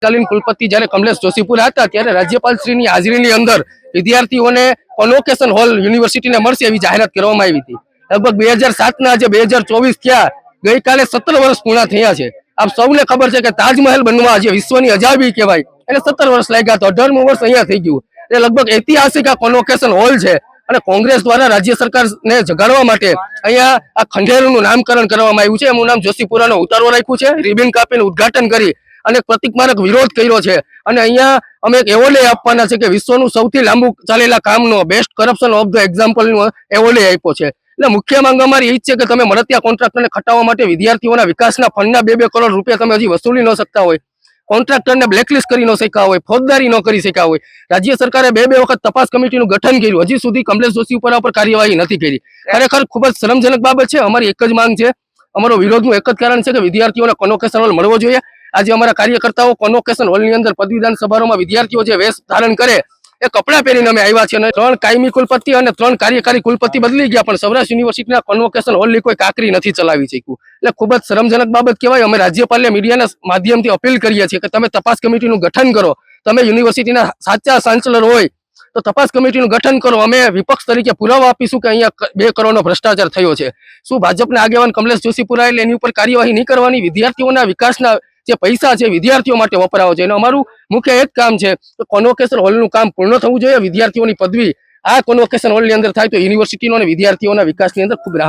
તત્કાલીન કુલપતિ જ્યારે કમલેશ જોશીપુરા હતા ત્યારે રાજ્યપાલશ્રીની હાજરીની અંદર વિદ્યાર્થીઓને કોન્વોકેશન હોલ યુનિવર્સિટીને મળશે એવી જાહેરાત કરવામાં આવી હતી. લગભગ 2007ના આજે 2024 થયા, ગઈકાલે 17 વર્ષ પૂર્ણ થયા છે. આપ સૌને ખબર છે કે તાજમહેલ બનવા જે વિશ્વની અજાયબી કહેવાય એને 17 વર્ષ લાગ્યા તો 18મું વર્ષ અહીંયા થઈ ગયું. એટલે લગભગ ઐતિહાસિક આ કોન્વોકેશન હોલ છે અને કોંગ્રેસ દ્વારા રાજ્ય સરકારને જગાડવા માટે અહીંયા આ ખંડેરનું નામકરણ કરવામાં આવ્યું છે. એમનું નામ જોશીપુરાનો ઉતારો રાખ્યું છે, રિબિન કાપીને ઉદઘાટન કરી અને પ્રતિકમારક વિરોધ કર્યો છે. અને અહીંયા અમે એક એવોર્ડ આપવાના છે કે વિશ્વનું સૌથી લાંબુ ચાલેલા કામનો બેસ્ટ કરપ્શન ઓફ ધ એક્ઝામ્પલનો એવોર્ડ આપ્યો છે. એટલે મુખ્ય માંગ અમારી એ જ છે કે તમે મળતિયા કોન્ટ્રાક્ટરને ખટાવવા માટે વિદ્યાર્થીઓના વિકાસના ફંડના 2-2 કરોડ રૂપિયા તમે હજી વસૂલી ન શકતા હોય, કોન્ટ્રાક્ટરને બ્લેકલિસ્ટ કરી ન શક્યા હોય, ફોજદારી ન કરી શક્યા હોય, રાજ્ય સરકારે 2-2 વખત તપાસ કમિટીનું ગઠન કર્યું, હજી સુધી કમલેશ જોશીપુરા ઉપર કાર્યવાહી નથી કરી. ખરેખર ખૂબ જ શરમજનક બાબત છે. અમારી એક જ માંગ છે, અમારો વિરોધનું એક જ કારણ છે કે વિદ્યાર્થીઓને કોન્વોકેશન હોલ મળવો જોઈએ. આજે અમારા કાર્યકર્તાઓ કોન્વોકેશન હોલની અંદર પદવીદાન સમારોહમાં વિદ્યાર્થીઓ જે વેશ ધારણ કરે એ કપડાં પહેરીને અમે આવ્યા છે. અને 3 કાયમી કુલપતિ અને 3 કાર્યકારી કુલપતિ બદલી ગયા પણ સૌરાષ્ટ્ર યુનિવર્સિટીના કોન્વોકેશન હોલની કોઈ કાકરી નથી ચલાવી શક્યું. એટલે ખૂબ જ શરમજનક બાબત કહેવાય. અમે રાજ્યપાલને મીડિયાના માધ્યમથી અપીલ કરીએ છીએ કે તમે તપાસ કમિટીનું ગઠન કરો. તમે યુનિવર્સિટીના સાચા ચાન્સલર હોય તો તપાસ કમિટીનું ગઠન કરો. અમે વિપક્ષ તરીકે પુરાવા આપીશું કે અહીંયા 2 કરોડનો ભ્રષ્ટાચાર થયો છે. શું ભાજપના આગેવાન કમલેશ જોશીપુરા એટલે એની ઉપર કાર્યવાહી નહીં કરવાની? વિદ્યાર્થીઓના વિકાસના જે પૈસા છે વિદ્યાર્થીઓ માટે વપરાવો છે. અમારું મુખ્ય એક કામ છે કે કોન્વોકેશન હોલનું કામ પૂર્ણ થવું જોઈએ. વિદ્યાર્થીઓની પદવી આ કોન્વોકેશન હોલની અંદર થાય તો યુનિવર્સિટીનો અને વિદ્યાર્થીઓના વિકાસની અંદર ખૂબ